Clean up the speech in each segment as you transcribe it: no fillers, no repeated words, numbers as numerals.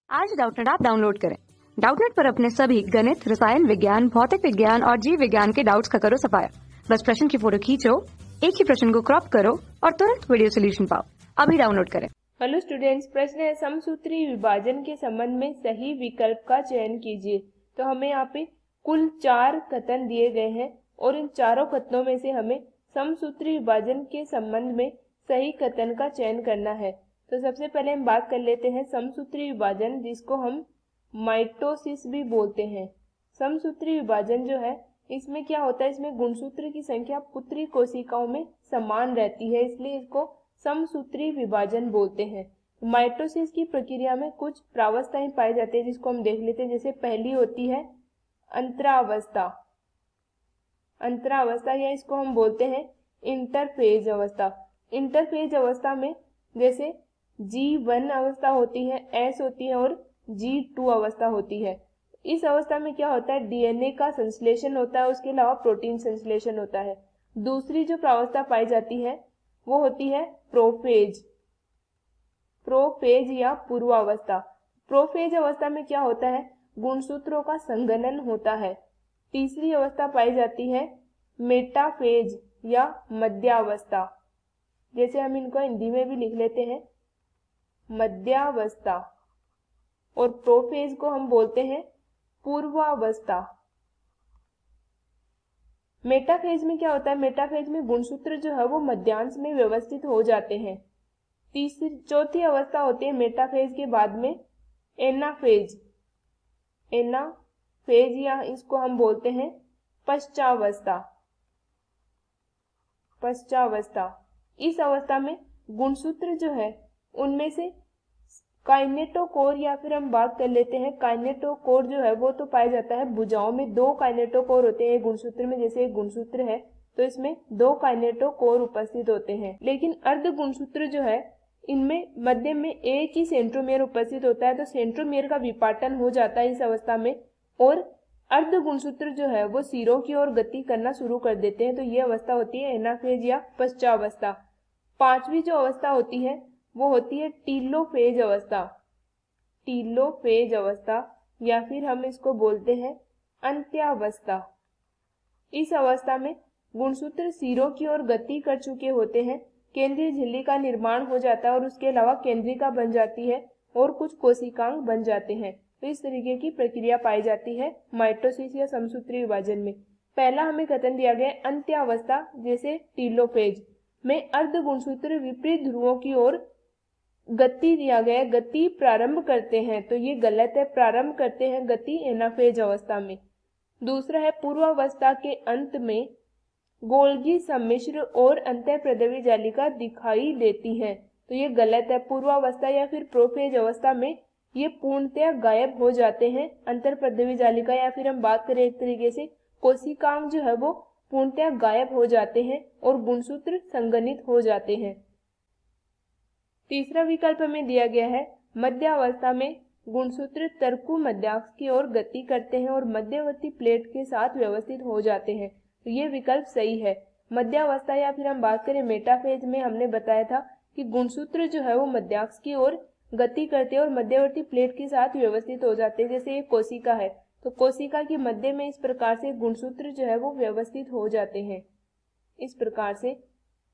आज Doubtnut app download करें। Doubtnut पर अपने सभी गणित, रसायन विज्ञान, भौतिक विज्ञान और जीव विज्ञान के डाउट्स का करो सफाया। बस प्रश्न की फोटो खींचो, एक ही प्रश्न को क्रॉप करो और तुरंत वीडियो सोल्यूशन पाओ। अभी डाउनलोड करें। हेलो स्टूडेंट्स, प्रश्न है समसूत्री विभाजन के संबंध में सही विकल्प का चयन कीजिए। तो हमें यहाँ पे कुल 4 कथन दिए गए हैं और इन चारों कथनों में से हमें समसूत्री विभाजन के संबंध में सही कथन का चयन करना है। तो सबसे पहले हम बात कर लेते हैं समसूत्री विभाजन, जिसको हम माइटोसिस भी बोलते हैं। समसूत्री विभाजन जो है, इसमें क्या होता है, इसमें गुणसूत्र की संख्या पुत्री कोशिकाओं में समान रहती है, इसलिए इसको समसूत्री विभाजन बोलते हैं। माइटोसिस की प्रक्रिया में कुछ प्रावस्थाएं पाई जाती है, जिसको हम देख लेते हैं। जैसे पहली होती है अंतरावस्था, अंतरावस्था या इसको हम बोलते हैं इंटरफेज अवस्था। इंटरफेज अवस्था में जैसे G1 अवस्था होती है, S होती है और G2 अवस्था होती है। इस अवस्था में क्या होता है, डीएनए का संश्लेषण होता है, उसके अलावा प्रोटीन संश्लेषण होता है। दूसरी जो प्रावस्था पाई जाती है वो होती है प्रोफेज, प्रोफेज या पूर्वावस्था। प्रोफेज अवस्था में क्या होता है, गुणसूत्रों का संघनन होता है। तीसरी अवस्था पाई जाती है मेटाफेज या मध्यावस्था, जैसे हम इनको हिंदी में भी लिख लेते हैं मध्यावस्था। और प्रोफेज को हम बोलते हैं पूर्वावस्था। मेटाफेज में क्या होता है, मेटाफेज में गुणसूत्र जो है वो मध्यांश में व्यवस्थित हो जाते हैं। चौथी अवस्था होती है मेटाफेज के बाद में एनाफेज, एनाफेज या इसको हम बोलते हैं पश्चावस्था, पश्चावस्था। इस अवस्था में गुणसूत्र जो है उनमें से काइनेटोकोर या फिर हम बात कर लेते हैं काइनेटोकोर जो है वो तो पाया जाता है भुजाओं में। 2 काइनेटोकोर होते हैं गुणसूत्र में। जैसे एक गुणसूत्र है तो इसमें 2 काइनेटोकोर उपस्थित होते हैं। लेकिन अर्ध गुणसूत्र जो है इनमें मध्य में एक ही सेंट्रोमियर उपस्थित होता है, तो सेंट्रोमियर का विपाटन हो जाता है इस अवस्था में और अर्ध गुणसूत्र जो है वो सिरों की ओर गति करना शुरू कर देते हैं। तो ये अवस्था होती है एनाफेज या पश्चावस्था। 5वीं जो अवस्था होती है वो होती है टीलोफेज अवस्था, टीलोफेज अवस्था या फिर हम इसको बोलते हैं अंत्यावस्था। इस अवस्था में गुणसूत्र सिरों की ओर गति कर चुके होते हैं, केंद्रीय झिल्ली का निर्माण हो जाता है और उसके अलावा केंद्रिका बन जाती है और कुछ कोशिकांग बन जाते हैं। तो इस तरीके की प्रक्रिया पाई जाती है माइटोसिस या समसूत्री विभाजन में। पहला हमें कथन दिया गया है अंत्यावस्था, जैसे टीलोफेज में अर्ध गुणसूत्र विपरीत ध्रुवों की ओर गति दिया गया है, गति प्रारंभ करते हैं, तो ये गलत है। प्रारंभ करते हैं गति एनाफेज अवस्था में। दूसरा है पूर्वावस्था के अंत में गोल्गी सम्मिश्र और अंतःप्रदवी जालिका दिखाई देती है, तो ये गलत है। पूर्वावस्था या फिर प्रोफेज अवस्था में ये पूर्णतया गायब हो जाते हैं। अंतःप्रदवी जालिका या फिर हम बात करें एक तरीके से कोशिकांग जो है वो पूर्णतया गायब हो जाते हैं और गुणसूत्र संघनित हो जाते हैं। तीसरा विकल्प हमें दिया गया है मध्यावस्था में गुणसूत्र तर्कु मध्याक्ष की ओर गति करते हैं और मध्यवर्ती प्लेट के साथ व्यवस्थित हो जाते हैं, तो ये विकल्प सही है। मध्यावस्था या फिर हम बात करें मेटाफेज में हमने बताया था कि गुणसूत्र जो है वो मध्याक्ष की ओर गति करते हैं और मध्यवर्ती प्लेट के साथ व्यवस्थित हो जाते हैं। जैसे एक कोशिका है तो कोशिका के मध्य में इस प्रकार से गुणसूत्र जो है वो व्यवस्थित हो जाते हैं। इस प्रकार से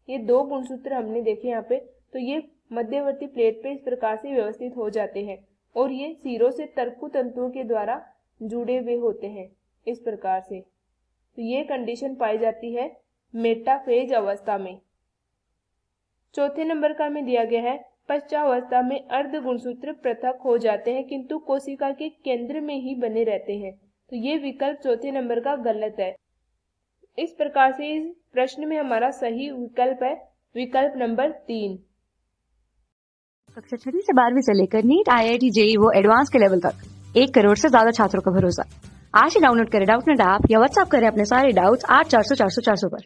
ये 2 गुणसूत्र हमने देखे यहाँ पे, तो ये मध्यवर्ती प्लेट पे इस प्रकार से व्यवस्थित हो जाते हैं और ये सिरों से तर्कु तंतुओं के द्वारा जुड़े हुए होते हैं इस प्रकार से। तो ये कंडीशन पाई जाती है मेटाफेज अवस्था में। चौथे नंबर का हमें दिया गया है पश्चावस्था में अर्ध गुणसूत्र पृथक हो जाते हैं किंतु कोशिका के केंद्र में ही बने रहते हैं, तो ये विकल्प चौथे नंबर का गलत है। इस प्रकार से इस प्रश्न में हमारा सही विकल्प है विकल्प नंबर 3। कक्षा 6 से 12वीं से लेकर नीट, IIT, JEE वो एडवांस के लेवल तक 1 करोड़ से ज्यादा छात्रों का भरोसा। आज ही डाउनलोड करें डाउटनेट ऐप या व्हाट्सएप करें अपने सारे डाउट्स 8400 400 400 पर।